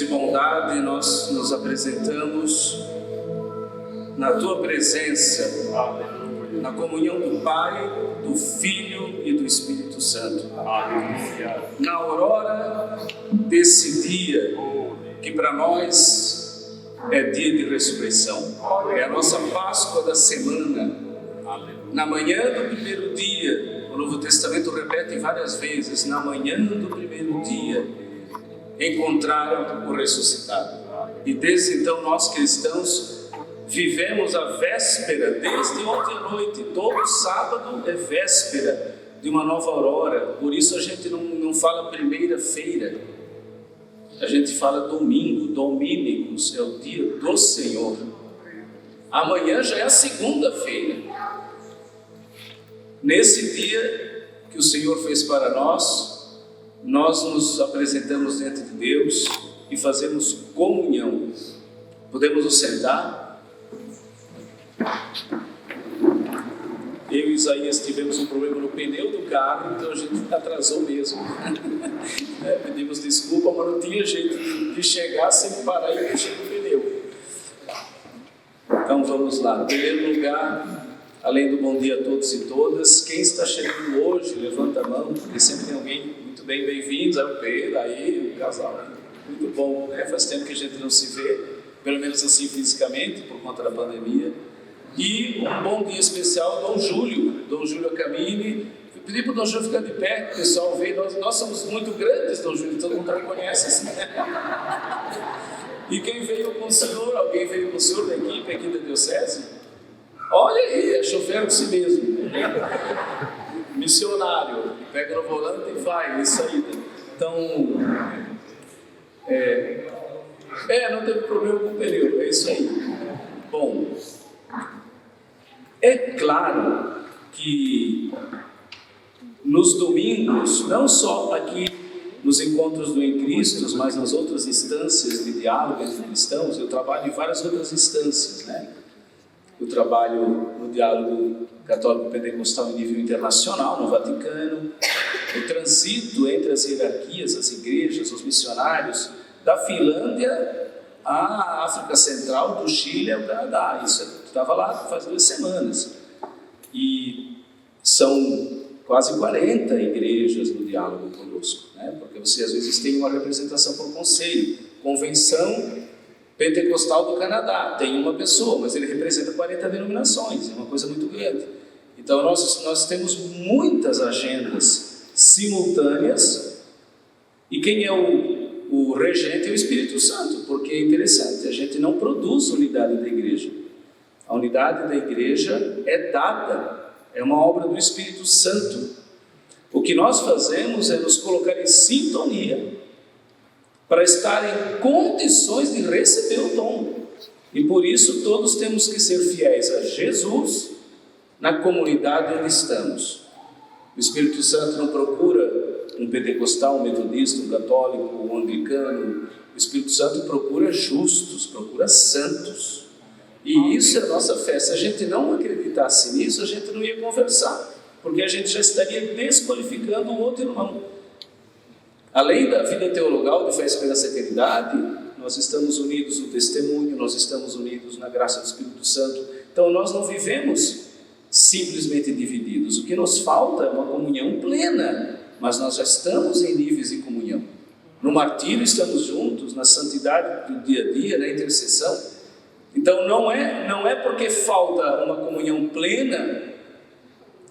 e bondade, nós nos apresentamos na Tua presença, na comunhão do Pai, do Filho e do Espírito Santo. Na aurora desse dia, que para nós é dia de ressurreição, é a nossa Páscoa da semana. Na manhã do primeiro dia, o Novo Testamento repete várias vezes, na manhã do primeiro dia, encontraram o ressuscitado. E desde então nós cristãos vivemos a véspera, desde ontem à noite, todo sábado é véspera de uma nova aurora. Por isso a gente não fala primeira-feira, a gente fala domingo, domínicos, é o dia do Senhor. Amanhã já é a segunda-feira. Nesse dia que o Senhor fez para nós nos apresentamos diante de Deus e fazemos comunhão. Podemos nos sentar? Eu e Isaías tivemos um problema no pneu do carro, então a gente atrasou mesmo. Pedimos desculpa, mas não tinha jeito de chegar sem parar e mexer no pneu. Então vamos lá. Em primeiro lugar, além do bom dia a todos e todas, quem está chegando hoje, levanta a mão, porque sempre tem alguém. Muito bem, bem-vindos, aí o Pedro, aí o casal. Muito bom, né? Faz tempo que a gente não se vê, pelo menos assim fisicamente, por conta da pandemia. E um bom dia especial, Dom Júlio Acamini. Eu pedi para o Dom Júlio ficar de pé, o pessoal vê, nós somos muito grandes, Dom Júlio, todo mundo me conhece assim. E quem veio com o senhor, alguém veio com o senhor da equipe aqui da Diocese? Olha aí, é chofer de si mesmo. Missionário, pega no volante e vai, isso aí. Então, não teve problema com o pneu, é isso aí. Bom, é claro que nos domingos, não só aqui nos encontros do Em Cristo, mas nas outras instâncias de diálogo entre cristãos, eu trabalho em várias outras instâncias, né? Eu trabalho no diálogo católico pentecostal em nível internacional, no Vaticano. Eu transito entre as hierarquias, as igrejas, os missionários, da Finlândia à África Central, do Chile ao Canadá. Isso eu estava lá faz 2 semanas. E são quase 40 igrejas no diálogo conosco, né? Porque você às vezes tem uma representação por conselho, convenção Pentecostal do Canadá, tem uma pessoa, mas ele representa 40 denominações, é uma coisa muito grande. Então nós temos muitas agendas simultâneas, e quem é o regente é o Espírito Santo, porque é interessante, a gente não produz unidade da igreja. A unidade da igreja é dada, é uma obra do Espírito Santo. O que nós fazemos é nos colocar em sintonia, para estar em condições de receber o dom. E por isso todos temos que ser fiéis a Jesus na comunidade onde estamos. O Espírito Santo não procura um pentecostal, um metodista, um católico, um anglicano. O Espírito Santo procura justos, procura santos. E isso é a nossa fé. Se a gente não acreditasse nisso, a gente não ia conversar, porque a gente já estaria desqualificando o outro irmão. Além da vida teologal de fé, esperança e eternidade, nós estamos unidos no testemunho, nós estamos unidos na graça do Espírito Santo. Então nós não vivemos simplesmente divididos. O que nos falta é uma comunhão plena, mas nós já estamos em níveis de comunhão. No martírio estamos juntos, na santidade do dia a dia, na intercessão. Então não é porque falta uma comunhão plena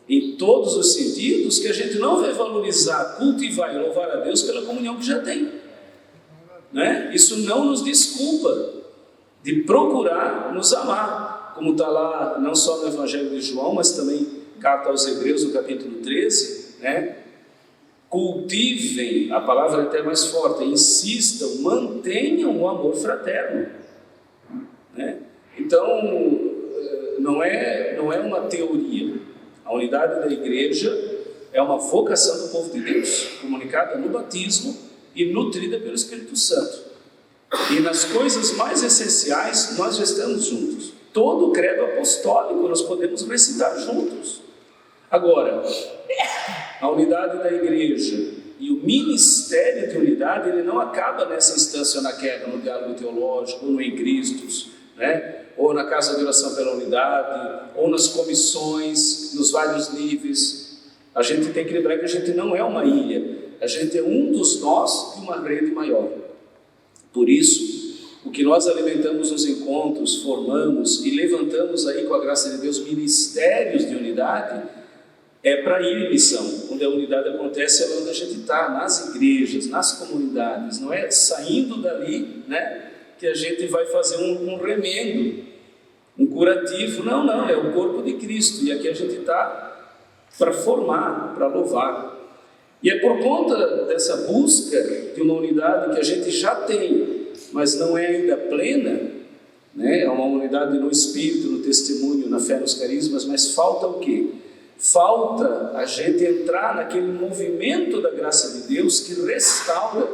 em todos os sentidos que a gente não vai valorizar, cultivar e louvar a Deus pela comunhão que já tem, né? Isso não nos desculpa de procurar nos amar, como está lá não só no Evangelho de João, mas também carta aos Hebreus no capítulo 13, né? Cultivem, a palavra é até mais forte, insistam, mantenham o amor fraterno, né? Então não é uma teoria. A unidade da igreja é uma vocação do povo de Deus, comunicada no batismo e nutrida pelo Espírito Santo. E nas coisas mais essenciais, nós já estamos juntos. Todo o credo apostólico nós podemos recitar juntos. Agora, a unidade da igreja E o ministério de unidade, ele não acaba nessa instância, no diálogo teológico, ou no Em Cristos, né? Ou na casa de oração pela unidade, ou nas comissões, nos vários níveis. A gente tem que lembrar que a gente não é uma ilha, a gente é um dos nós de uma rede maior. Por isso, o que nós alimentamos nos encontros, formamos e levantamos aí, com a graça de Deus, ministérios de unidade, é para ir em missão. Onde a unidade acontece é onde a gente está, nas igrejas, nas comunidades. Não é saindo dali, né, que a gente vai fazer um remendo, um curativo. Não, é o corpo de Cristo. E aqui a gente está para formar, para louvar. E é por conta dessa busca de uma unidade que a gente já tem, mas não é ainda plena, né? É uma unidade no espírito, no testemunho, na fé, nos carismas, mas falta o quê? Falta a gente entrar naquele movimento da graça de Deus que restaura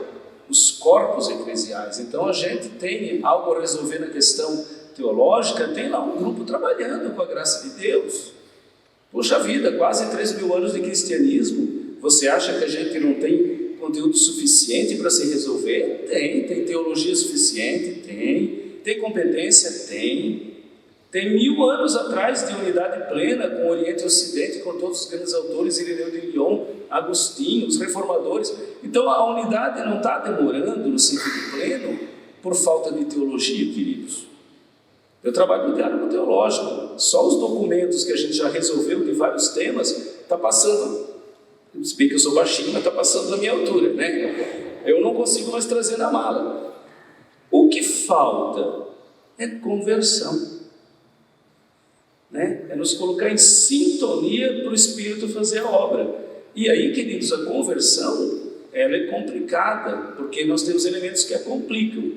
os corpos eclesiais. Então a gente tem algo a resolver na questão teológica, tem lá um grupo trabalhando com a graça de Deus. Puxa vida, quase 3.000 anos de cristianismo. Você acha que a gente não tem conteúdo suficiente para se resolver? Tem teologia suficiente? Tem competência? Tem 1.000 anos atrás de unidade plena com o Oriente e o Ocidente, com todos os grandes autores, Irineu de Lyon, Agostinho, os reformadores. Então a unidade não está demorando no sentido pleno por falta de teologia, queridos. Eu trabalho no diálogo teológico, só os documentos que a gente já resolveu de vários temas está passando. Se bem que eu sou baixinho, mas está passando da minha altura, né? Eu não consigo mais trazer na mala. O que falta é conversão, né? É nos colocar em sintonia para o Espírito fazer a obra. E aí, queridos, a conversão, ela é complicada, porque nós temos elementos que a complicam.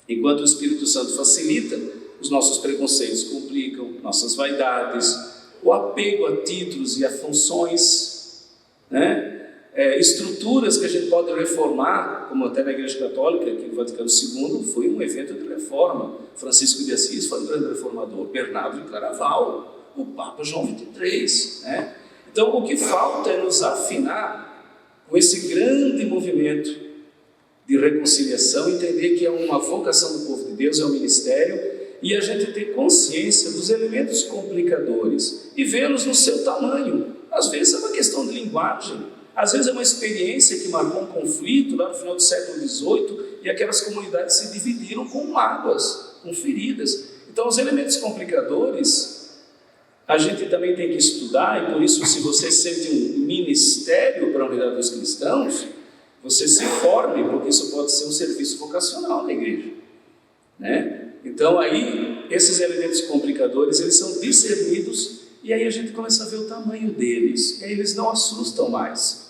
Enquanto o Espírito Santo facilita, os nossos preconceitos complicam, nossas vaidades, o apego a títulos e a funções, né? Estruturas que a gente pode reformar, como até na Igreja Católica, que o Vaticano II foi um evento de reforma. Francisco de Assis foi um grande reformador, Bernardo de Claraval, o Papa João XXIII, né? Então o que falta é nos afinar com esse grande movimento de reconciliação, entender que é uma vocação do povo de Deus, é um ministério, e a gente ter consciência dos elementos complicadores e vê-los no seu tamanho. Às vezes é uma questão de linguagem, às vezes é uma experiência que marcou um conflito lá no final do século XVIII e aquelas comunidades se dividiram com mágoas, com feridas. Então os elementos complicadores a gente também tem que estudar, e por isso, se você sente um ministério para a unidade dos cristãos, você se forme, porque isso pode ser um serviço vocacional na igreja, né? Então aí esses elementos complicadores, eles são discernidos, e aí a gente começa a ver o tamanho deles, e aí eles não assustam mais.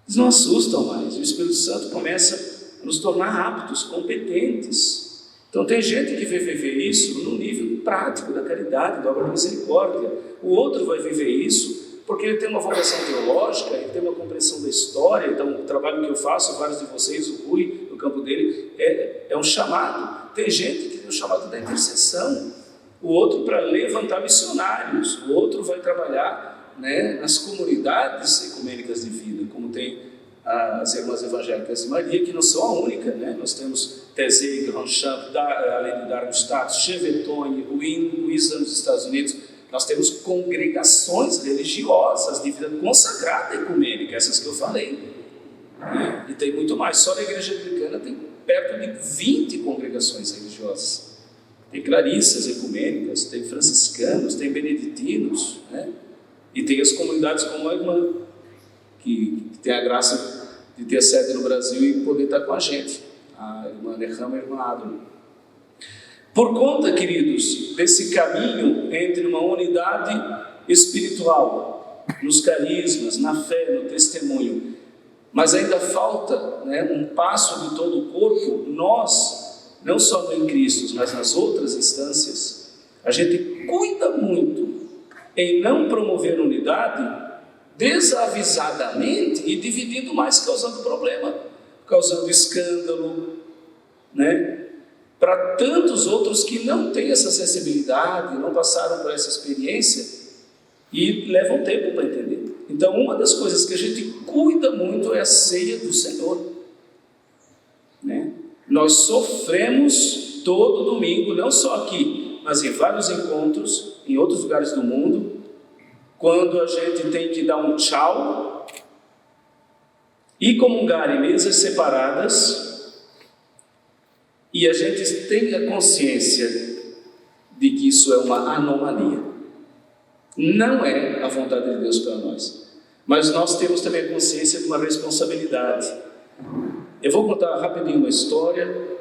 Eles não assustam mais. O Espírito Santo começa a nos tornar aptos, competentes. Então tem gente que vai viver isso no nível prático da caridade, da obra da misericórdia. O outro vai viver isso porque ele tem uma vocação teológica, ele tem uma compreensão da história. Então o trabalho que eu faço, vários de vocês, o Rui, no campo dele, é um chamado. Tem gente que tem o chamado da intercessão, o outro para levantar missionários, o outro vai trabalhar, né, nas comunidades ecumênicas de vida, como tem as Irmãs Evangélicas de Maria, que não são a única, né? Nós temos Taizé, Grandchamp, além de Darmstadt, Chevetone, Wisdom nos Estados Unidos. Nós temos congregações religiosas de vida consagrada ecumênica, essas que eu falei, né? E tem muito mais. Só na Igreja Anglicana tem perto de 20 congregações religiosas. Tem clarissas ecumênicas, tem franciscanos, tem beneditinos, né? E tem as comunidades como a irmã, que tem a graça de ter sede no Brasil e poder estar com a gente, a irmã Nehama e a irmã Adro. Por conta, queridos, desse caminho entre uma unidade espiritual, nos carismas, na fé, no testemunho, mas ainda falta, né, um passo de todo o corpo, nós, não só no Em Cristo, mas nas outras instâncias, a gente cuida muito em não promover unidade desavisadamente e dividindo mais, causando problema, causando escândalo, né? Para tantos outros que não têm essa sensibilidade, não passaram por essa experiência e levam tempo para entender. Então, uma das coisas que a gente cuida muito é a ceia do Senhor, né? Nós sofremos todo domingo, não só aqui, mas em vários encontros, em outros lugares do mundo, quando a gente tem que dar um tchau e comungar em mesas separadas, e a gente tem a consciência de que isso é uma anomalia. Não é a vontade de Deus para nós, mas nós temos também a consciência de uma responsabilidade. Eu vou contar rapidinho uma história,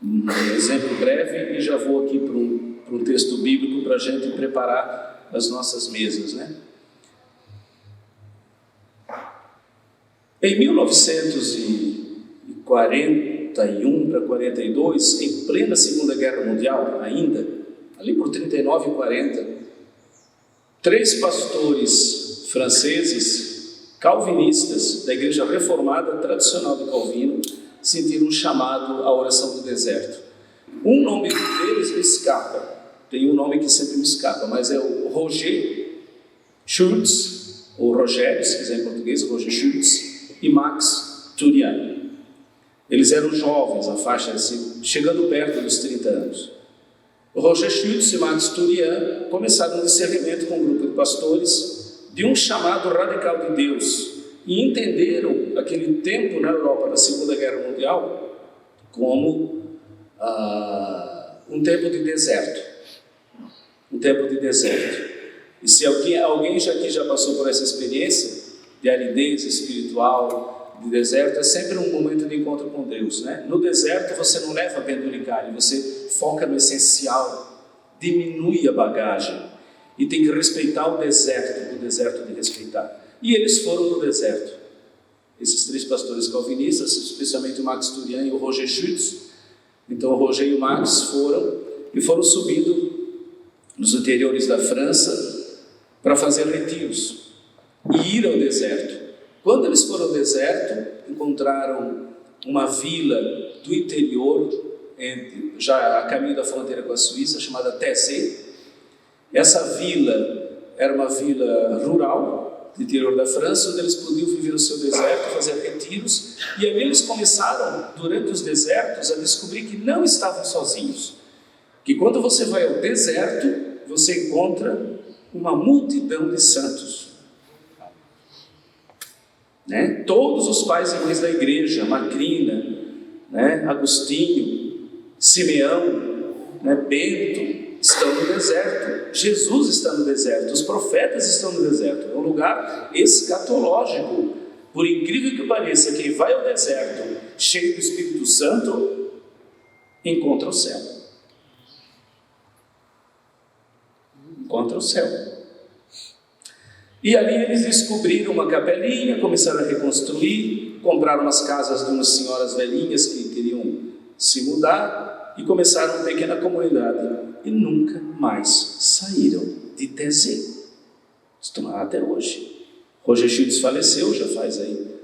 um exemplo breve, e já vou aqui para um texto bíblico para a gente preparar as nossas mesas, né? Em 1941 para 42, em plena Segunda Guerra Mundial ainda, ali por 39 e 40, 3 pastores franceses, calvinistas, da igreja reformada tradicional de Calvino, sentiram um chamado à oração do deserto. Um nome deles me escapa, tem um nome que sempre me escapa, mas é o Roger Schultz, ou Rogério, se quiser em português, Roger Schultz, e Max Turian. Eles eram jovens, a faixa assim, chegando perto dos 30 anos. O Roger Schultz e Max Turian começaram um discernimento com um grupo de pastores de um chamado radical de Deus, e entenderam aquele tempo na Europa da Segunda Guerra Mundial como um tempo de deserto. Um tempo de deserto. E se alguém já passou por essa experiência de aridez espiritual, de deserto, é sempre um momento de encontro com Deus, né? No deserto você não leva penduricalho, você foca no essencial, diminui a bagagem, e tem que respeitar o deserto de respeitar. E eles foram para o deserto, esses 3 pastores calvinistas, especialmente o Max Turian e o Roger Schultz. Então o Roger e o Max foram subindo nos interiores da França para fazer retiros e ir ao deserto. Quando eles foram ao deserto, encontraram uma vila do interior, já a caminho da fronteira com a Suíça, chamada Taizé. Essa vila era uma vila rural do interior da França, onde eles podiam viver o seu deserto, fazer retiros, e ali eles começaram, durante os desertos, a descobrir que não estavam sozinhos, que quando você vai ao deserto, você encontra uma multidão de santos, né? Todos os pais e mães da igreja, Macrina, né? Agostinho, Simeão, né? Bento, estão no deserto. Jesus está no deserto, os profetas estão no deserto. É um lugar escatológico. Por incrível que pareça, quem vai ao deserto cheio do Espírito Santo encontra o céu. Encontra o céu. E ali eles descobriram uma capelinha, começaram a reconstruir, compraram umas casas de umas senhoras velhinhas que queriam se mudar e começaram uma pequena comunidade. E nunca mais saíram de Taizé. Estão lá até hoje. Roger Schultz faleceu, já faz aí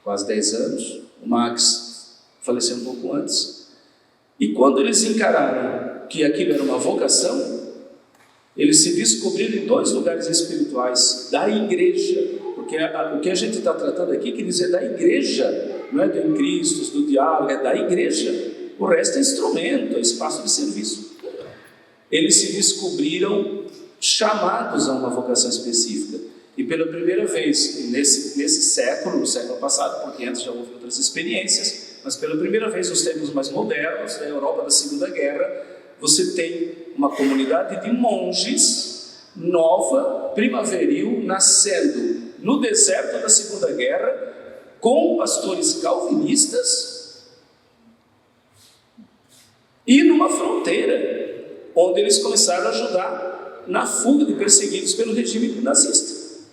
quase 10 anos. O Max faleceu um pouco antes. E quando eles encararam que aquilo era uma vocação, eles se descobriram em 2 lugares espirituais da igreja, porque o que a gente está tratando aqui quer dizer da igreja, não é do em Cristo, do diálogo, é da igreja. O resto é instrumento, é espaço de serviço. Eles se descobriram chamados a uma vocação específica, e pela primeira vez nesse século, no século passado, porque antes já houve outras experiências, mas pela primeira vez nos tempos mais modernos, da Europa da Segunda Guerra, você tem uma comunidade de monges nova, primaveril, nascendo no deserto da Segunda Guerra, com pastores calvinistas e numa fronteira onde eles começaram a ajudar na fuga de perseguidos pelo regime nazista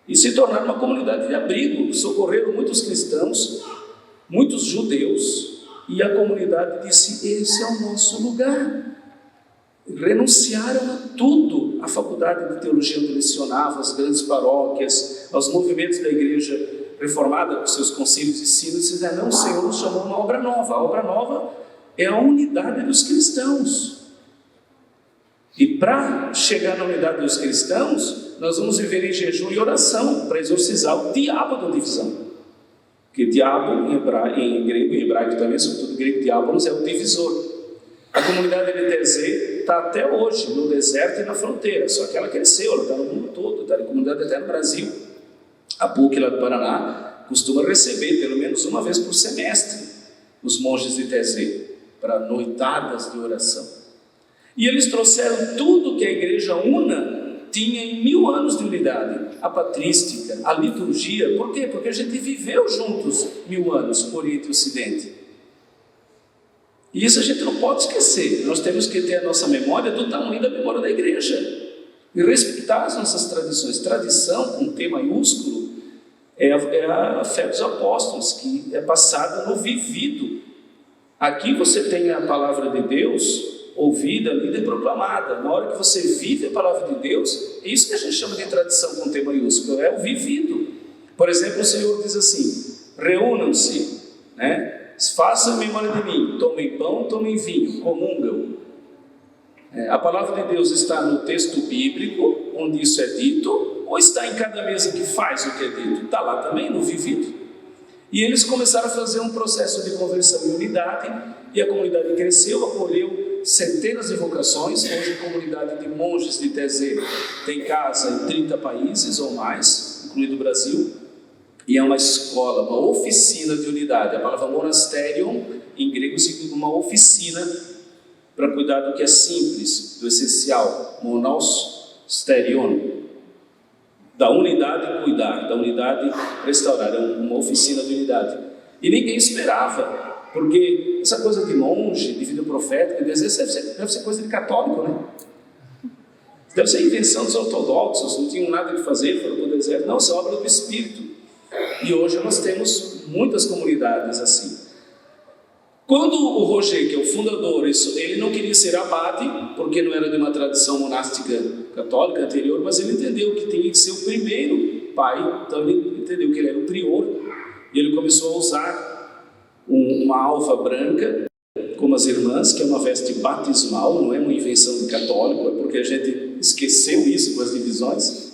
e se tornaram uma comunidade de abrigo. Socorreram muitos cristãos, muitos judeus, e a comunidade disse: esse é o nosso lugar. Renunciaram a tudo, à faculdade de teologia onde lecionava, às grandes paróquias, aos movimentos da igreja reformada, com seus concílios e sínodos, e disseram: não, o Senhor nos chamou uma obra nova. A obra nova é a unidade dos cristãos. E para chegar na unidade dos cristãos, nós vamos viver em jejum e oração para exorcizar o diabo da divisão. Porque diabo, em grego e hebraico também, sobretudo grego, diabolos é o divisor. A comunidade LTZ está até hoje no deserto e na fronteira, só que ela cresceu, ela está no mundo todo, está em comunidade até no Brasil. A PUC lá do Paraná costuma receber pelo menos uma vez por semestre os monges de TZ para noitadas de oração. E eles trouxeram tudo que a igreja una tinha em 1000 anos de unidade: a patrística, a liturgia. Por quê? Porque a gente viveu juntos 1000 anos, Oriente e Ocidente. E isso a gente não pode esquecer. Nós temos que ter a nossa memória do tamanho da memória da igreja e respeitar as nossas tradições. Tradição, com T maiúsculo, é a fé dos apóstolos, que é passada no vivido. Aqui você tem a palavra de Deus ouvida, lida e proclamada. Na hora que você vive a palavra de Deus, é isso que a gente chama de tradição com T maiúsculo, é o vivido. Por exemplo, o Senhor diz assim: reúnam-se, façam memória de mim, tomem pão, tomem vinho, comungam. A palavra de Deus está no texto bíblico, onde isso é dito, ou está em cada mesa que faz o que é dito? Está lá também, no vivido. E eles começaram a fazer um processo de conversão em unidade, e a comunidade cresceu, acolheu centenas de vocações. Hoje a comunidade de monges de TZ tem casa em 30 países ou mais, incluindo o Brasil, e é uma escola, uma oficina de unidade. A palavra monasterium em grego significa uma oficina para cuidar do que é simples, do essencial. Monasterion, da unidade cuidar, da unidade restaurar, é uma oficina de unidade. E ninguém esperava, porque essa coisa de monge, de vida profética, deve ser coisa de católico, né? Deve ser invenção dos ortodoxos, não tinham nada que fazer, foram para o deserto. Não, isso é obra do Espírito. E hoje nós temos muitas comunidades assim. Quando o Roger, que é o fundador, ele não queria ser abade, porque não era de uma tradição monástica católica anterior, mas ele entendeu que tinha que ser o primeiro pai, então ele entendeu que ele era o prior, e ele começou a usar uma alva branca, como as irmãs, que é uma veste batismal, não é uma invenção de católico, é porque a gente esqueceu isso com as divisões,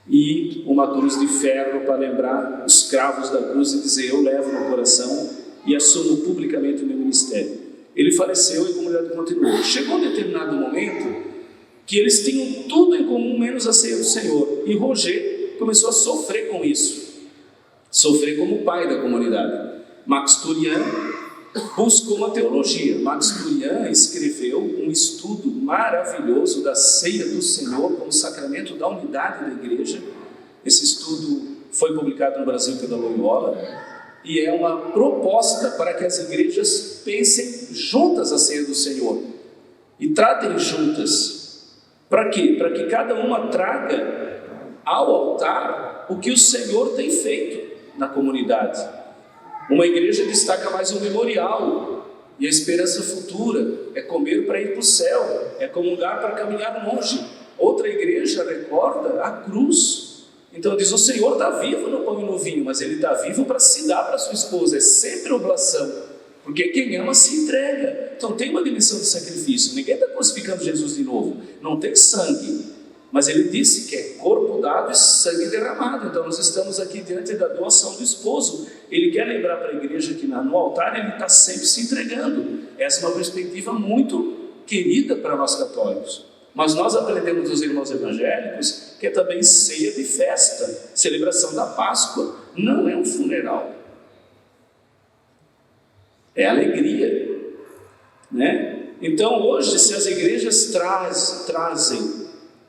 e uma cruz de ferro para lembrar os cravos da cruz e dizer: eu levo no coração e assumo publicamente o meu ministério. Ele faleceu e a comunidade continuou. Chegou um determinado momento que eles tinham tudo em comum, menos a ceia do Senhor, e Roger começou a sofrer com isso, sofrer como pai da comunidade. Max Turian buscou uma teologia. Max Turian escreveu um estudo maravilhoso da ceia do Senhor como sacramento da unidade da igreja. Esse estudo foi publicado no Brasil pela Loyola e é uma proposta para que as igrejas pensem juntas a ceia do Senhor e tratem juntas. Para quê? Para que cada uma traga ao altar o que o Senhor tem feito na comunidade. Uma igreja destaca mais um memorial e a esperança futura é comer para ir para o céu, é comungar para caminhar longe. Outra igreja recorda a cruz. Então diz: o Senhor está vivo no pão e no vinho, mas Ele está vivo para se dar para sua esposa. É sempre oblação, porque quem ama se entrega. Então tem uma dimensão de sacrifício. Ninguém está crucificando Jesus de novo, não tem sangue, mas Ele disse que é corpo dado e sangue derramado. Então nós estamos aqui diante da doação do esposo. Ele quer lembrar para a igreja que no altar Ele está sempre se entregando. Essa é uma perspectiva muito querida para nós católicos. Mas nós aprendemos dos irmãos evangélicos que é também ceia de festa, celebração da Páscoa. Não é um funeral, é alegria, né? Então hoje, se as igrejas trazem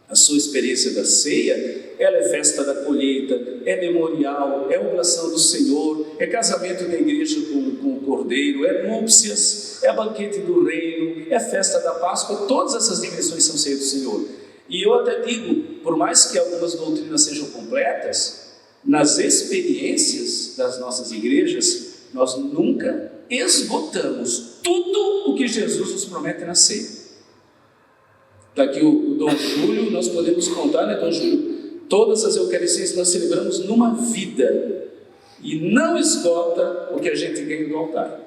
a sua experiência da ceia, ela é festa da colheita, é memorial, é oblação do Senhor, é casamento da igreja com o Cordeiro, é núpcias, é banquete do reino, é festa da Páscoa. Todas essas dimensões são ceia do Senhor. E eu até digo, por mais que algumas doutrinas sejam completas, nas experiências das nossas igrejas, nós nunca esgotamos tudo o que Jesus nos promete na ceia. Está aqui o Dom Júlio, nós podemos contar, né, Dom Júlio? Todas as Eucaristias nós celebramos numa vida e não esgota o que a gente ganha do altar.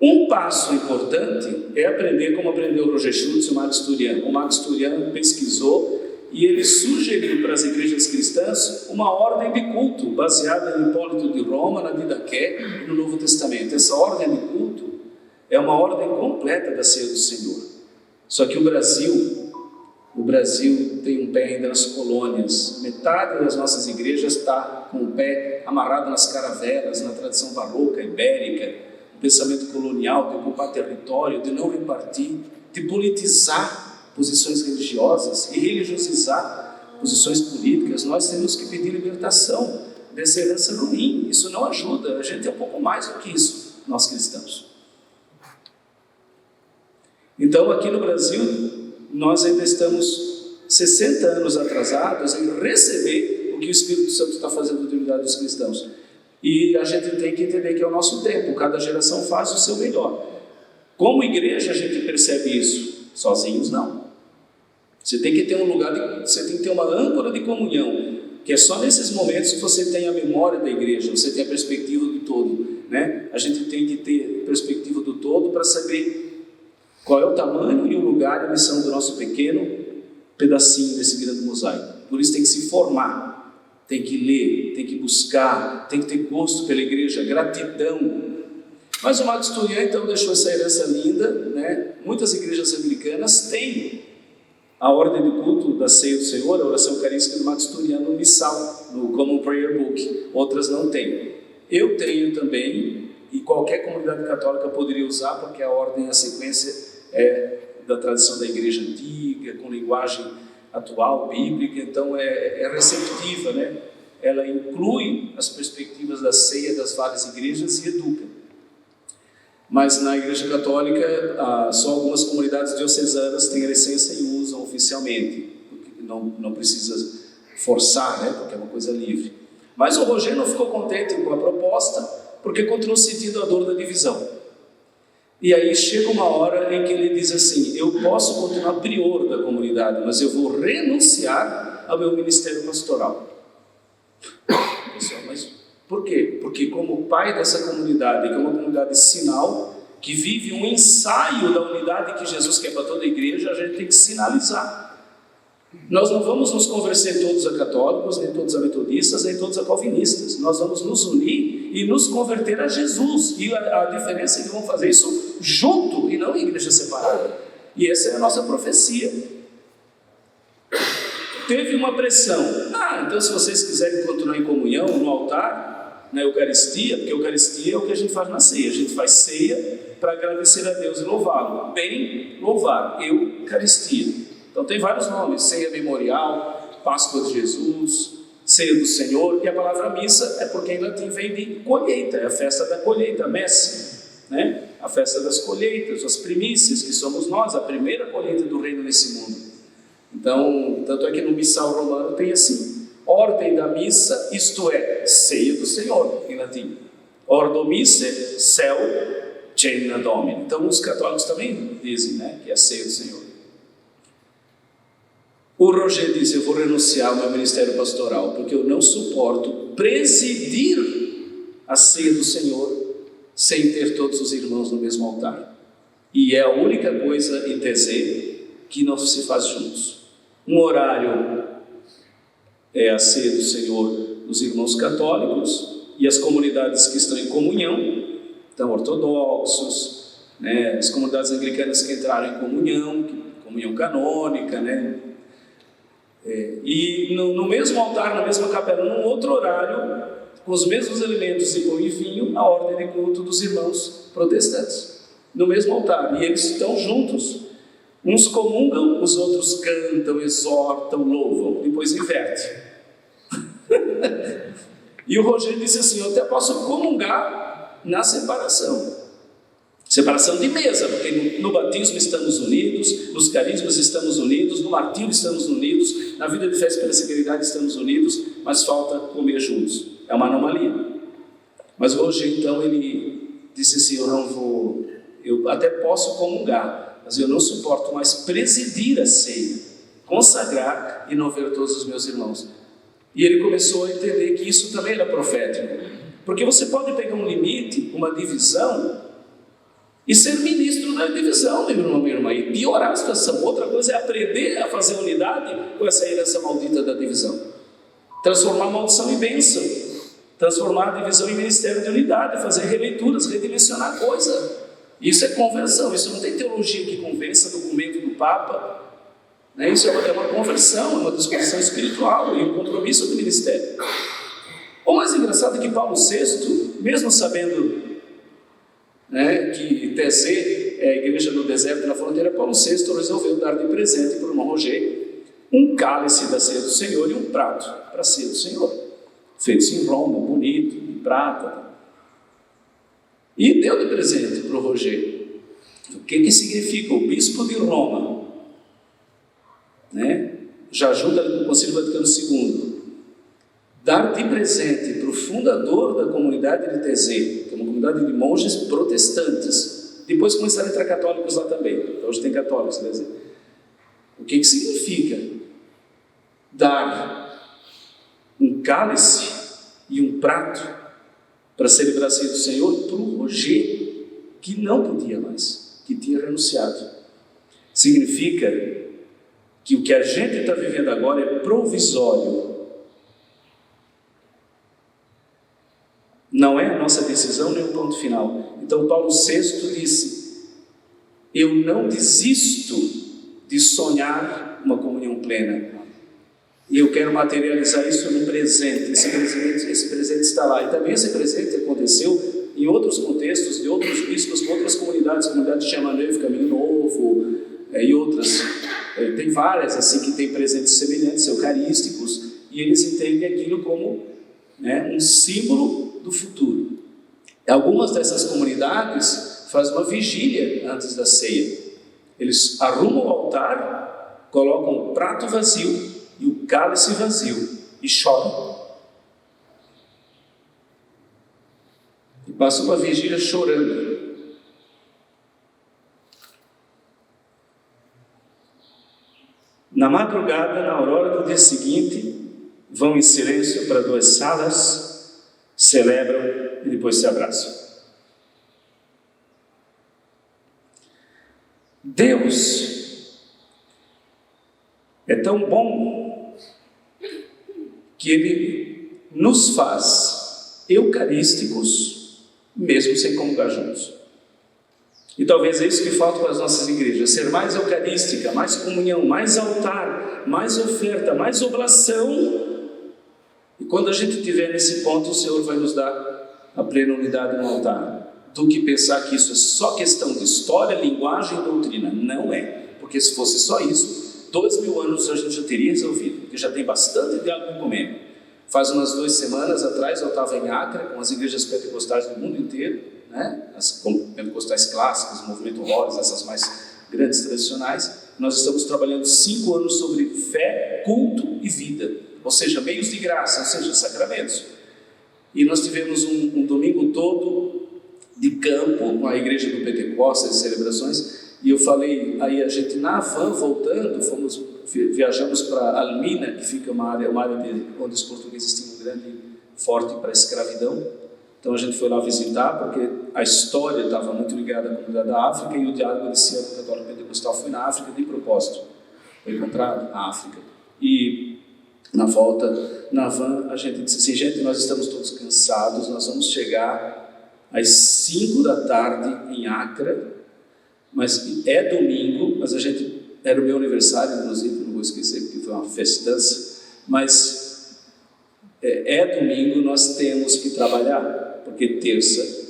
Um passo importante é aprender como aprendeu o Roger Schultz e o Max Turian. O Max Turian pesquisou e ele sugeriu para as igrejas cristãs uma ordem de culto baseada em Hipólito de Roma, na Didaqué e no Novo Testamento. Essa ordem de culto é uma ordem completa da ceia do Senhor. Só que o Brasil tem um pé ainda nas colônias. Metade das nossas igrejas está com o pé amarrado nas caravelas, na tradição barroca, ibérica, no pensamento colonial, de ocupar território, de não repartir, de politizar posições religiosas e religiosizar posições políticas. Nós temos que pedir libertação dessa herança ruim. Isso não ajuda. A gente é um pouco mais do que isso, nós cristãos. Então, aqui no Brasil, nós ainda estamos 60 anos atrasados em receber o que o Espírito Santo está fazendo na unidade dos cristãos. E a gente tem que entender que é o nosso tempo, cada geração faz o seu melhor. Como igreja a gente percebe isso, sozinhos não. Você tem que ter um lugar, você tem que ter uma âncora de comunhão, que é só nesses momentos que você tem a memória da igreja, você tem a perspectiva do todo, né? A gente tem que ter a perspectiva do todo para saber qual é o tamanho e o lugar e a missão do nosso pequeno pedacinho desse grande mosaico. Por isso tem que se formar. Tem que ler, tem que buscar, tem que ter gosto pela igreja, gratidão. Mas o Max Turian então deixou essa herança linda, né? Muitas igrejas anglicanas têm a ordem de culto da ceia do Senhor, a oração eucarística do Max Turian no missal, no Common Prayer Book. Outras não têm. Eu tenho também, e qualquer comunidade católica poderia usar, porque a ordem, a sequência é da tradição da igreja antiga, com linguagem atual, bíblica, então é receptiva, né? Ela inclui as perspectivas da ceia das várias igrejas e educa. Mas na igreja católica, só algumas comunidades diocesanas têm a licença e usam oficialmente, porque não precisa forçar, né? Porque é uma coisa livre. Mas o Roger não ficou contente com a proposta, porque continuou sentindo a dor da divisão. E aí chega uma hora em que ele diz assim: eu posso continuar prior da comunidade, mas eu vou renunciar ao meu ministério pastoral. Pessoal, mas por quê? Porque como pai dessa comunidade, que é uma comunidade sinal, que vive um ensaio da unidade que Jesus quer para toda a igreja, a gente tem que sinalizar. Nós não vamos nos converter todos a católicos, nem todos a metodistas, nem todos a calvinistas. Nós vamos nos unir e nos converter a Jesus. E a diferença é que vamos fazer isso junto e não em igreja separada. E essa é a nossa profecia. Teve uma pressão. Então se vocês quiserem continuar em comunhão no altar, na Eucaristia, porque a Eucaristia é o que a gente faz na ceia. A gente faz ceia para agradecer a Deus e louvá-lo. Bem louvar, Eucaristia. Então tem vários nomes: ceia memorial, Páscoa de Jesus, ceia do Senhor. E a palavra missa é porque em latim vem de colheita, é a festa da colheita, a messe, né? A festa das colheitas, as primícias, que somos nós, a primeira colheita do reino nesse mundo. Então, tanto é que no missal romano tem assim: ordem da missa, isto é, ceia do Senhor, em latim. Ordo misse, cel, cena domini. Então os católicos também dizem, né, que é a ceia do Senhor. O Roger disse: eu vou renunciar ao meu ministério pastoral, porque eu não suporto presidir a ceia do Senhor sem ter todos os irmãos no mesmo altar. E é a única coisa em TZ que não se faz juntos. Um horário é a ceia do Senhor dos irmãos católicos e as comunidades que estão em comunhão, então ortodoxos, né, as comunidades anglicanas que entraram em comunhão canônica, né? E no mesmo altar, na mesma capela, num outro horário, com os mesmos elementos de pão e vinho, a ordem de culto dos irmãos protestantes, no mesmo altar, e eles estão juntos. Uns comungam, os outros cantam, exortam, louvam, depois inverte. E o Roger disse assim: eu até posso comungar na separação de mesa, porque no batismo estamos unidos, nos carismas estamos unidos, no martírio estamos unidos, na vida de fé, esperança e caridade estamos unidos, mas falta comer juntos. É uma anomalia. Mas o Roger então ele disse assim: eu até posso comungar, mas eu não suporto mais presidir a ceia, consagrar e não ver todos os meus irmãos. E ele começou a entender que isso também era profético, porque você pode pegar um limite, uma divisão, e ser ministro da divisão, meu irmão, minha irmã, e piorar a situação. Outra coisa é aprender a fazer unidade com essa herança maldita da divisão. Transformar a maldição em bênção, transformar a divisão em ministério de unidade, fazer releituras, redimensionar a coisa. Isso é conversão, isso não tem teologia que convença, documento do Papa, né? Isso é uma conversão, é uma disposição espiritual e um compromisso do ministério. O mais engraçado é que Paulo VI, mesmo sabendo, né, que Thésée é a igreja no deserto, na fronteira, Paulo VI resolveu dar de presente para o irmão Roger um cálice da ceia do Senhor e um prato para a ceia do Senhor, feitos em Roma, bonito, de prata, e deu de presente para o Roger. O que significa? O bispo de Roma, né, já ajuda no Concílio Vaticano II, dar de presente para o fundador da comunidade de Thésée, que é uma comunidade de monges protestantes. Depois começaram a entrar católicos lá também. Então, hoje tem católicos, quer dizer. O que significa dar um cálice e um prato para celebrar a ceia do Senhor para o Roger, que não podia mais, que tinha renunciado? Significa que o que a gente está vivendo agora é provisório. Não é a nossa decisão nem o ponto final. Então Paulo VI disse: eu não desisto de sonhar uma comunhão plena, e eu quero materializar isso num presente. Esse presente está lá, e também esse presente aconteceu em outros contextos, de outros bispos, com outras comunidades, comunidade de Chamaneuve, Caminho Novo, e outras. Tem várias assim que têm presentes semelhantes, eucarísticos, e eles entendem aquilo como, né, um símbolo do futuro. Algumas dessas comunidades fazem uma vigília antes da ceia. Eles arrumam o altar, colocam o prato vazio e o cálice vazio e choram. E passam uma vigília chorando. Na madrugada, na aurora do dia seguinte, vão em silêncio para 2 salas, celebram e depois se abraçam. Deus é tão bom que Ele nos faz eucarísticos, mesmo sem comungar juntos. E talvez é isso que falta para as nossas igrejas: ser mais eucarística, mais comunhão, mais altar, mais oferta, mais oblação. E quando a gente estiver nesse ponto, o Senhor vai nos dar a plena unidade no altar, do que pensar que isso é só questão de história, linguagem e doutrina. Não é, porque se fosse só isso, 2000 anos a gente já teria resolvido, porque já tem bastante diálogo ecumênico. Faz umas 2 semanas atrás eu estava em Acre com as igrejas pentecostais do mundo inteiro, né? As pentecostais clássicas, o movimento Rhodes, essas mais grandes tradicionais. Nós estamos trabalhando 5 anos sobre fé, culto e vida, ou seja, meios de graça, ou seja, sacramentos. E nós tivemos um domingo todo de campo com a igreja do Pentecostes, as celebrações, e eu falei, aí a gente na van voltando, viajamos para Almina, que fica uma área onde os portugueses tinham um grande forte para a escravidão. Então a gente foi lá visitar, porque a história estava muito ligada à comunidade da África, e o diálogo desse ano católico pentecostal foi na África de propósito, foi encontrar a África. E na volta, na van, a gente disse assim: gente, nós estamos todos cansados, nós vamos chegar às 5 da tarde em Acre, mas é domingo, mas era o meu aniversário, inclusive, não vou esquecer, porque foi uma festança, mas é domingo, nós temos que trabalhar, porque terça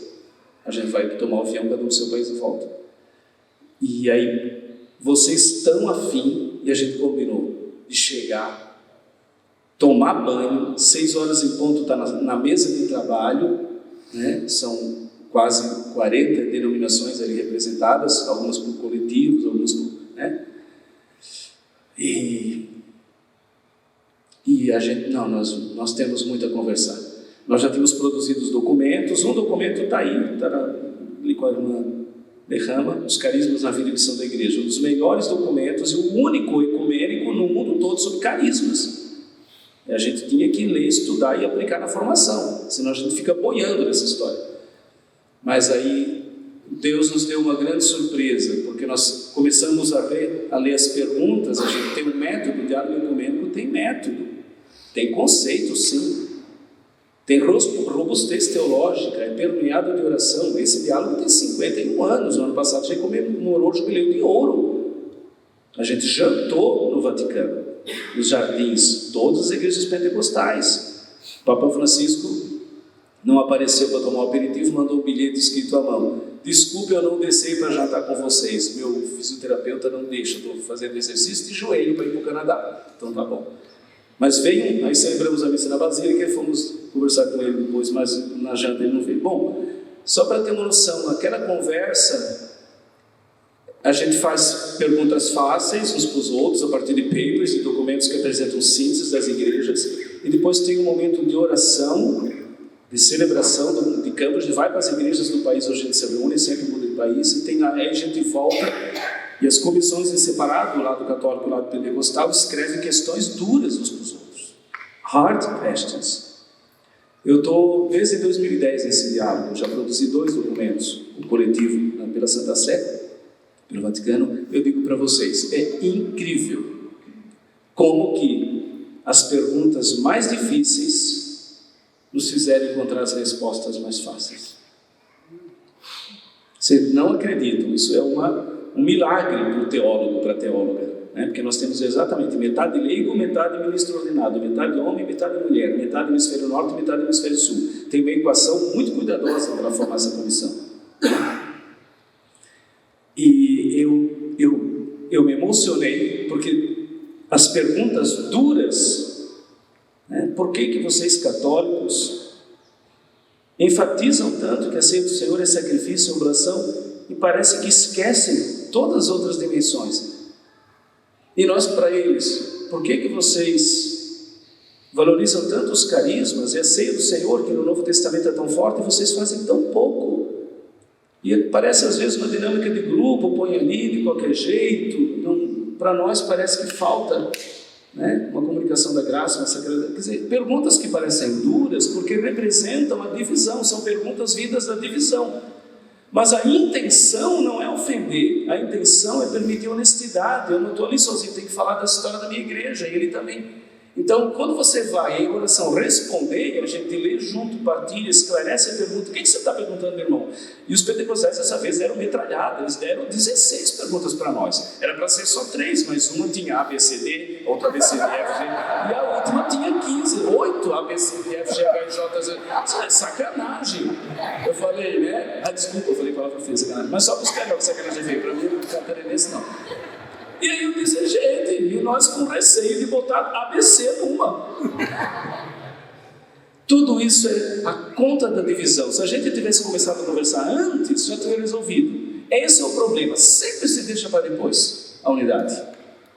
a gente vai tomar o avião para o seu país de volta. E aí, vocês estão afim, e a gente combinou de chegar, tomar banho, 6 horas em ponto, está na mesa de trabalho, né? São quase 40 denominações ali representadas, algumas por coletivos, algumas por, né? E a gente, não, nós temos muito a conversar. Nós já tínhamos produzido os documentos, um documento está aí, está ali com a irmã Derrama, Os Carismas na Vida e Missão da Igreja, um dos melhores documentos e o único ecumênico no mundo todo sobre carismas. E a gente tinha que ler, estudar e aplicar na formação, senão a gente fica boiando nessa história. Mas aí, Deus nos deu uma grande surpresa, porque nós começamos a ler as perguntas. A gente tem um método, o diálogo ecumênico tem método, tem conceito, sim, tem robustez teológica, é permeado de oração. Esse diálogo tem 51 anos, no ano passado a gente comemorou o jubileu de ouro, a gente jantou no Vaticano, nos jardins, todas as igrejas pentecostais. O Papa Francisco não apareceu para tomar o aperitivo, mandou um bilhete escrito à mão: desculpe, eu não desci para jantar com vocês, meu fisioterapeuta não deixa, estou fazendo exercício de joelho para ir para o Canadá. Então tá bom. Mas veio, aí celebramos a missa na Basílica e fomos conversar com ele depois, mas na janta ele não veio. Bom, só para ter uma noção, naquela conversa a gente faz perguntas fáceis uns para os outros, a partir de papers e documentos que apresentam síntese das igrejas, e depois tem um momento de oração, de celebração de campos. A gente vai para as igrejas do país, hoje a gente se reúne, sempre muda de país, e aí a gente volta, e as comissões em separado, o lado católico e o lado pentecostal, escrevem questões duras uns para os outros, hard questions. Eu estou desde 2010 nesse diálogo, já produzi 2 documentos, o coletivo pela Santa Sé, pelo Vaticano. Eu digo para vocês, é incrível como que as perguntas mais difíceis nos fizeram encontrar as respostas mais fáceis. Vocês não acreditam, isso é um milagre para o teólogo, para a teóloga, né? Porque nós temos exatamente metade leigo, metade ministro ordenado, metade homem, metade mulher, metade hemisfério norte, metade hemisfério sul. Tem uma equação muito cuidadosa para formar essa comissão. E eu me emocionei, porque as perguntas duras, né? Por que vocês católicos enfatizam tanto que a ceia do Senhor é sacrifício e oração, e parece que esquecem todas as outras dimensões? E nós para eles, por que vocês valorizam tanto os carismas e a ceia do Senhor, que no Novo Testamento é tão forte, e vocês fazem tão pouco? E parece às vezes uma dinâmica de grupo, põe ali de qualquer jeito. Para nós parece que falta, né, uma comunicação da graça, uma sacralidade. Quer dizer, perguntas que parecem duras porque representam a divisão, são perguntas vindas da divisão. Mas a intenção não é ofender, a intenção é permitir honestidade. Eu não estou ali sozinho, tenho que falar da história da minha igreja, e ele também. Então, quando você vai em oração responder, a gente lê junto, partilha, esclarece a pergunta. O que você está perguntando, meu irmão? E os pentecostais dessa vez deram metralhada, eles deram 16 perguntas para nós. Era para ser só 3, mas uma tinha A, B, C, D, outra B, C, D, F, G, e a última tinha 15, 8 A, B, C, D, F, G, H, J, Z. Isso é sacanagem. Eu falei, né? Desculpa, eu falei palavra feia, sacanagem. Mas só para os caras, sacanagem veio para mim, não catarinense não. E aí eu disse, gente, e nós com receio de botar ABC numa. Tudo isso é a conta da divisão. Se a gente tivesse começado a conversar antes, já teria resolvido. Esse é o problema, sempre se deixa para depois a unidade.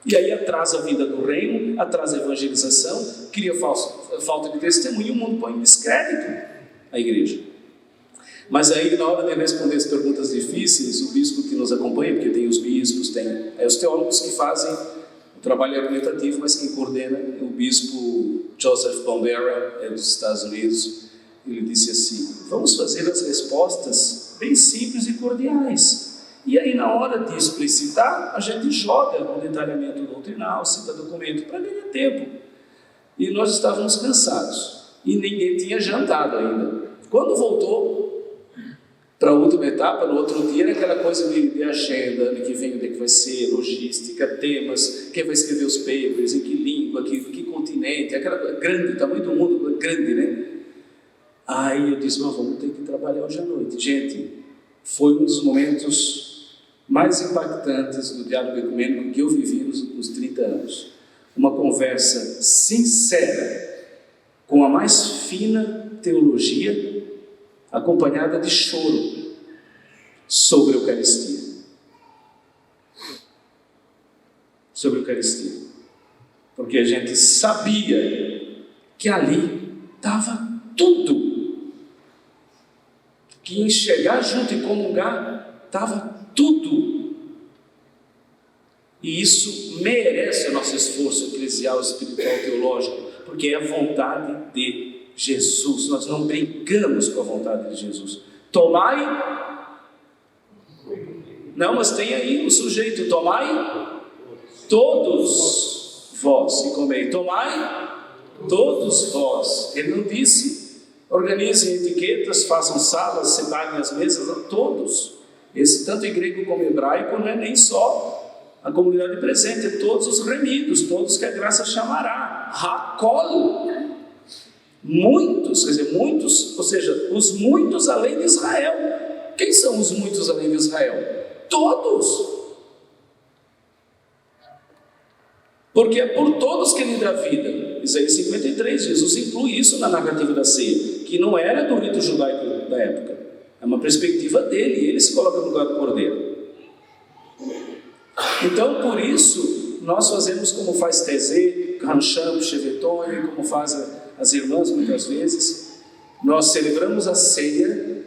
E aí atrasa a vida do reino, atrasa a evangelização, cria falta de testemunho, e o mundo põe em descrédito a igreja. Mas aí, na hora de responder as perguntas difíceis, o bispo que nos acompanha, porque tem os bispos, tem os teólogos que fazem o trabalho argumentativo, mas quem coordena é o bispo Joseph Bombera, dos Estados Unidos. Ele disse assim: vamos fazer as respostas bem simples e cordiais. E aí, na hora de explicitar, a gente joga o detalhamento doutrinal, cita documento, para ganhar tempo. E nós estávamos cansados, e ninguém tinha jantado ainda. Quando voltou para a última etapa, no outro dia, era aquela coisa de agenda, ano que vem, onde é que vai ser, logística, temas, quem vai escrever os papers, em que língua, que continente, aquela grande, tamanho do mundo, grande, né? Aí eu disse, mas vamos ter que trabalhar hoje à noite. Gente, foi um dos momentos mais impactantes do diálogo ecumênico que eu vivi nos 30 anos. Uma conversa sincera, com a mais fina teologia, acompanhada de choro sobre a Eucaristia. Sobre a Eucaristia. Porque a gente sabia que ali estava tudo. Que enxergar junto e comungar estava tudo. E isso merece o nosso esforço eclesial, espiritual, teológico, porque é a vontade de Jesus. Nós não brincamos com a vontade de Jesus. Tomai Não, mas tem aí o sujeito: tomai todos vós e comei. Tomai todos vós. Ele não disse: organizem etiquetas, façam salas, separem as mesas. Não, todos. Esse, tanto em grego como em hebraico, não é nem só a comunidade presente, é todos os remidos, todos que a graça chamará. Hakol. Muitos, quer dizer, muitos, ou seja, os muitos além de Israel. Quem são os muitos além de Israel? Todos. Porque é por todos que ele dá vida. Isaías 53, Jesus inclui isso na narrativa da ceia, que não era do rito judaico da época, é uma perspectiva dele, ele se coloca no lugar do cordeiro. Então, por isso, nós fazemos como faz Tezê, Rancham, Chevetone, como fazem as irmãs muitas vezes. Nós celebramos a ceia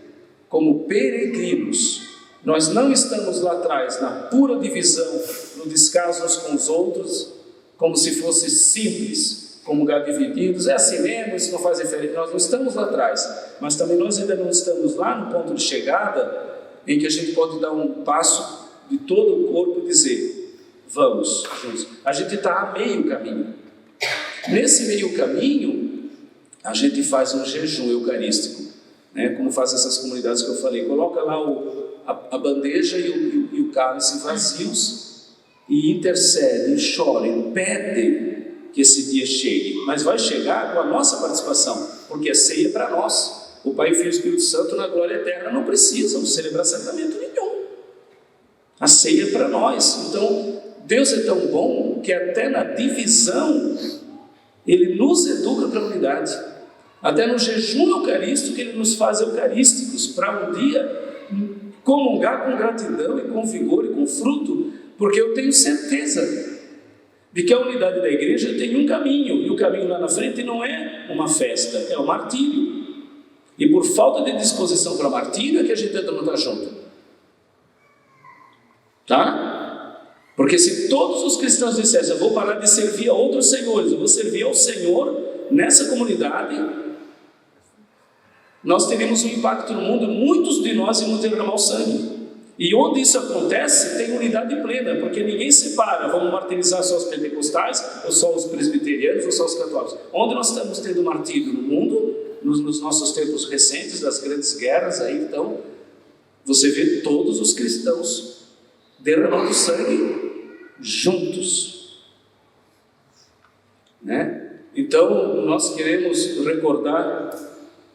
como peregrinos. Nós não estamos lá atrás na pura divisão, no descaso uns com os outros, como se fosse simples, como lugar divididos, é assim mesmo, isso não faz diferença. Nós não estamos lá atrás, mas também nós ainda não estamos lá no ponto de chegada, em que a gente pode dar um passo de todo o corpo e dizer: vamos juntos. A gente está a meio caminho. Nesse meio caminho, a gente faz um jejum eucarístico, né? Como fazem essas comunidades que eu falei. Coloca lá a bandeja e o cálice vazios e intercede, e chora, e pede que esse dia chegue. Mas vai chegar com a nossa participação, porque a ceia é para nós. O Pai, Filho e Espírito Santo na glória eterna não precisam celebrar sacramento nenhum. A ceia é para nós. Então, Deus é tão bom que até na divisão Ele nos educa para a unidade. Até no jejum eucarístico Ele nos faz eucarísticos, para um dia comungar com gratidão e com vigor e com fruto, porque eu tenho certeza de que a unidade da igreja tem um caminho, e o caminho lá na frente não é uma festa, é o martírio. E por falta de disposição para o martírio é que a gente ainda não está junto. Tá? Porque se todos os cristãos dissessem: eu vou parar de servir a outros senhores, eu vou servir ao Senhor nessa comunidade, nós teríamos um impacto no mundo. Muitos de nós íamos derramar o sangue. E onde isso acontece, tem unidade plena, porque ninguém separa: vamos martirizar só os pentecostais, ou só os presbiterianos, ou só os católicos. Onde nós estamos tendo martírio no mundo, nos nossos tempos recentes, das grandes guerras, aí então, você vê todos os cristãos derramando sangue juntos, né? Então, nós queremos recordar,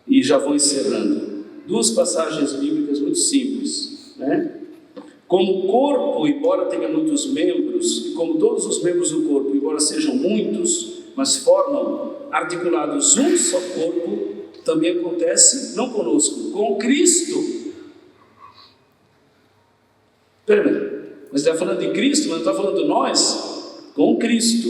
e já vou encerrando, duas passagens bíblicas muito simples, né? Como o corpo, embora tenha muitos membros, e como todos os membros do corpo, embora sejam muitos, mas formam articulados um só corpo, também acontece, não conosco, com Cristo. Peraí, mas está falando de Cristo, mas não está falando de nós? Com Cristo.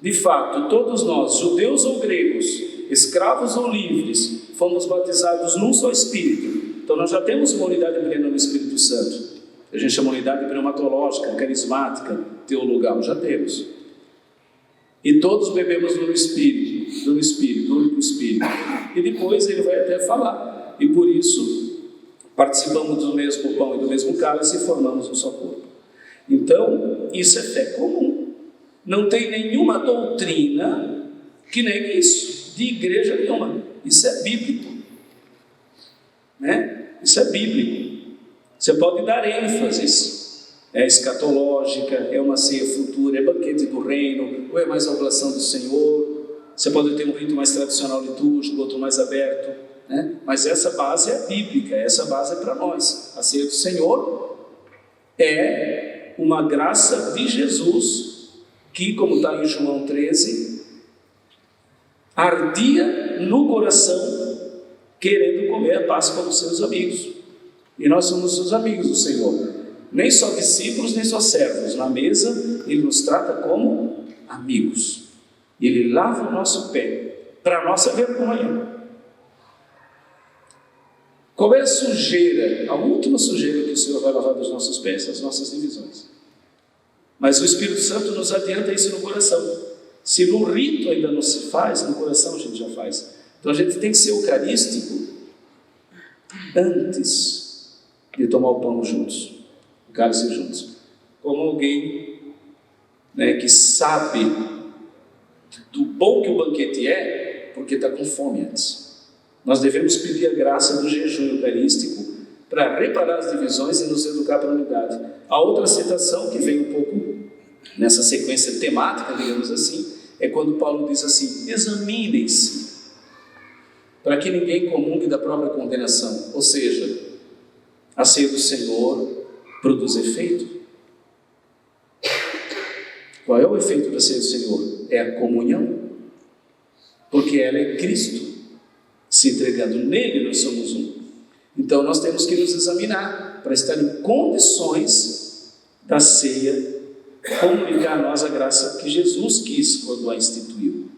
De fato, todos nós, judeus ou gregos, escravos ou livres, fomos batizados num só Espírito. Então nós já temos uma unidade plena no Espírito Santo. A gente chama unidade pneumatológica, carismática, teologal, já temos. E todos bebemos no Espírito, no único Espírito. E depois ele vai até falar. E por isso, participamos do mesmo pão e do mesmo cálice e formamos um só corpo. Então, isso é fé comum. Não tem nenhuma doutrina que negue isso, de igreja nenhuma. Isso é bíblico, né? Isso é bíblico. Você pode dar ênfases, é escatológica, é uma ceia futura, é banquete do reino, ou é mais a oblação do Senhor. Você pode ter um rito mais tradicional litúrgico, outro mais aberto, né? Mas essa base é bíblica, essa base é para nós. A ceia do Senhor é uma graça de Jesus, que, como está em João 13, ardia no coração, querendo comer a Páscoa com seus amigos. E nós somos os amigos do Senhor, nem só discípulos, nem só servos. Na mesa, Ele nos trata como amigos. Ele lava o nosso pé, para a nossa vergonha. Qual é a sujeira, a última sujeira que o Senhor vai lavar dos nossos pés? As nossas divisões. Mas o Espírito Santo nos adianta isso no coração. Se no rito ainda não se faz, no coração a gente já faz. Então a gente tem que ser eucarístico antes de tomar o pão juntos. cálice juntos. Como alguém, né, que sabe do bom que o banquete é, porque está com fome antes. Nós devemos pedir a graça do jejum eucarístico para reparar as divisões e nos educar para a unidade. A outra citação, que vem um pouco nessa sequência temática, digamos assim, é quando Paulo diz assim: examinem-se, para que ninguém comungue da própria condenação. Ou seja, a ceia do Senhor produz efeito. Qual é o efeito da ceia do Senhor? É a comunhão, porque ela é Cristo se entregando. Nele nós somos um. Então nós temos que nos examinar para estar em condições da ceia comunicar a nós a graça que Jesus quis quando a instituiu.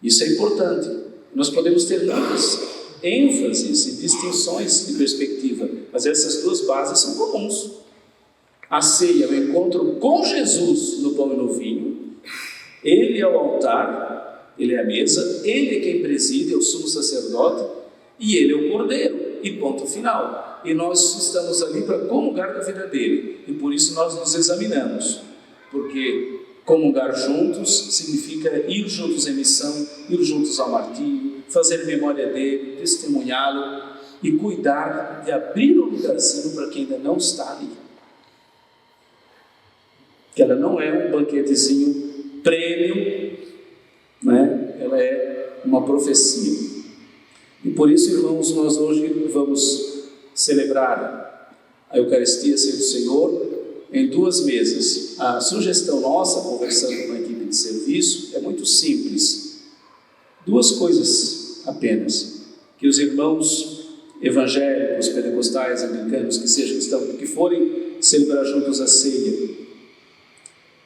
Isso é importante. Nós podemos ter muitas ênfases e distinções de perspectiva, mas essas duas bases são comuns. A ceia é o encontro com Jesus no pão e no vinho. Ele é o altar, ele é a mesa, ele é quem preside, é o sumo sacerdote, e ele é o cordeiro, e ponto final. E nós estamos ali para comungar da vida dele, e por isso nós nos examinamos, porque comungar juntos significa ir juntos em missão, ir juntos ao martírio, fazer memória dele, testemunhá-lo e cuidar de abrir um lugarzinho para quem ainda não está ali. Que ela não é um banquetezinho prêmio, né? Ela é uma profecia. E por isso, irmãos, nós hoje vamos celebrar a Eucaristia, a ceia do Senhor, em duas mesas. A sugestão nossa, conversando com a equipe de serviço, é muito simples. Duas coisas apenas: que os irmãos evangélicos, pentecostais, anglicanos, que forem celebrar juntos a ceia,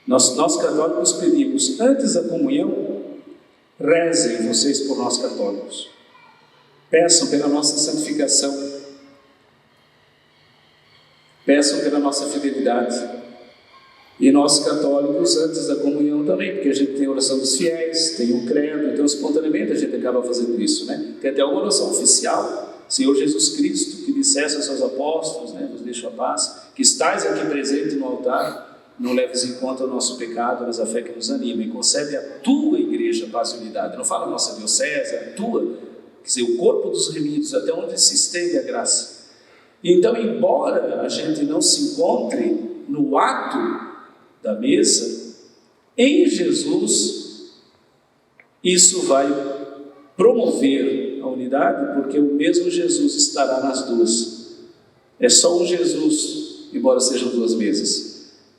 nós católicos pedimos, antes da comunhão, rezem vocês por nós católicos. Peçam pela nossa santificação. Peçam pela nossa fidelidade. E nós católicos, antes da comunhão também, porque a gente tem a oração dos fiéis, tem o credo, então espontaneamente a gente acaba fazendo isso, né? Tem até uma oração oficial: Senhor Jesus Cristo, que dissesse aos seus apóstolos, né, nos deixa a paz, que estais aqui presente no altar, não leves em conta o nosso pecado, mas a fé que nos anima, e concede à tua igreja paz e unidade. Não fala a nossa diocese, a tua, quer dizer, o corpo dos remidos, até onde se estende a graça. Então, embora a gente não se encontre no ato da mesa, em Jesus, isso vai promover a unidade, porque o mesmo Jesus estará nas duas. É só um Jesus, embora sejam duas mesas.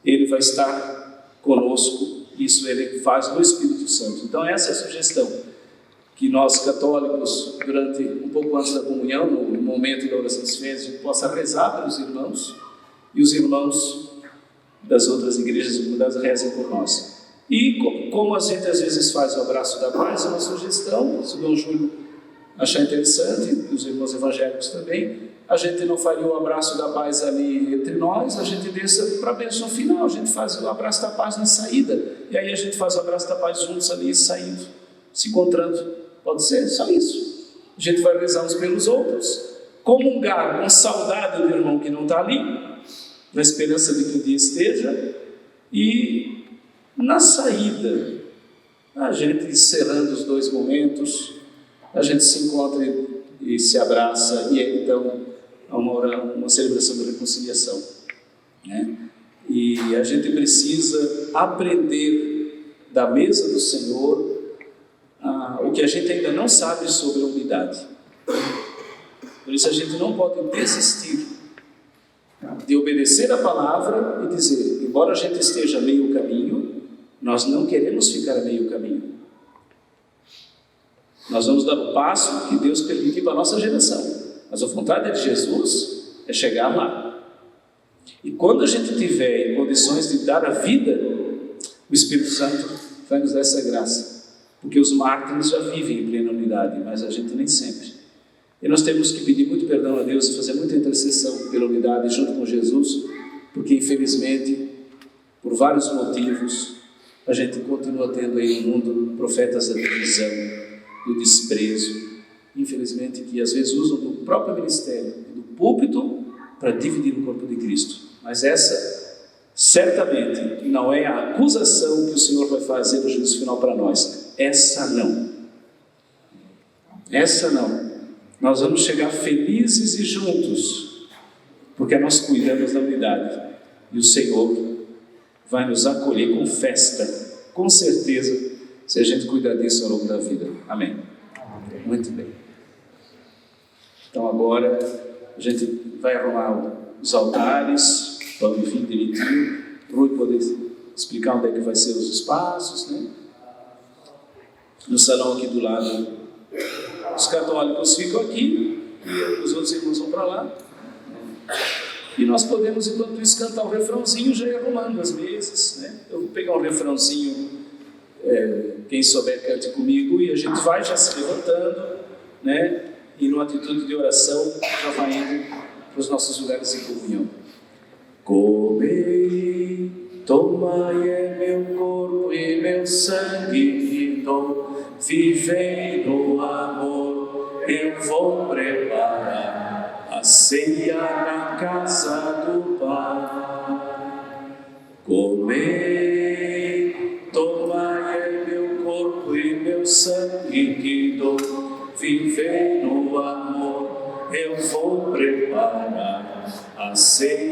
Ele vai estar conosco, isso ele faz no Espírito Santo. Então essa é a sugestão, que nós católicos, durante um pouco antes da comunhão, no momento da oração dos fiéis, a gente possa rezar pelos irmãos, e os irmãos das outras igrejas e comunidades rezem por nós. E como a gente às vezes faz o abraço da paz, é uma sugestão, se o Dom Júlio achar interessante, e os irmãos evangélicos também, a gente não faria o abraço da paz ali entre nós, a gente desça para a bênção final, a gente faz o abraço da paz na saída, e aí a gente faz o abraço da paz juntos ali, saindo, se encontrando. Pode ser só isso. A gente vai rezar uns pelos outros, comungar com saudade do irmão que não está ali, na esperança de que o dia esteja, e na saída, a gente encerrando os dois momentos, a gente se encontra e se abraça, e aí então há uma celebração de reconciliação, né? E a gente precisa aprender da mesa do Senhor o que a gente ainda não sabe sobre a unidade. Por isso a gente não pode desistir de obedecer a palavra e dizer, embora a gente esteja a meio caminho, nós não queremos ficar a meio caminho. Nós vamos dar o passo que Deus permitiu para a nossa geração, mas a vontade de Jesus é chegar lá. E quando a gente tiver em condições de dar a vida, o Espírito Santo vai nos dar essa graça, porque os mártires já vivem em plena unidade, mas a gente nem sempre. E nós temos que pedir muito perdão a Deus e fazer muita intercessão pela unidade junto com Jesus, porque infelizmente, por vários motivos, a gente continua tendo aí no mundo profetas da divisão, do desprezo, infelizmente, que às vezes usam do próprio ministério, do púlpito, para dividir o corpo de Cristo. Mas essa, certamente, não é a acusação que o Senhor vai fazer no juízo final para nós. Essa não. Essa não. Nós vamos chegar felizes e juntos, porque nós cuidamos da unidade. E o Senhor vai nos acolher com festa, com certeza, se a gente cuidar disso ao longo da vida. Amém. Muito bem. Então agora a gente vai arrumar os altares, para o fim direitinho, para o Rui poder explicar onde é que vai ser os espaços, né? No salão aqui do lado, os católicos ficam aqui e os outros irmãos vão para lá. E nós podemos, enquanto isso, cantar um refrãozinho, já ir arrumando as mesas, né? Eu vou pegar um refrãozinho, quem souber cante comigo, e a gente vai já se levantando, né? E numa atitude de oração, já vai indo para os nossos lugares de comunhão. Comei, tomai é meu corpo e meu sangue que dou, vivei no amor, eu vou preparar a ceia na casa do Pai. Comei, tomai é meu corpo e meu sangue que dou, vivei no amor, eu vou preparar a ceia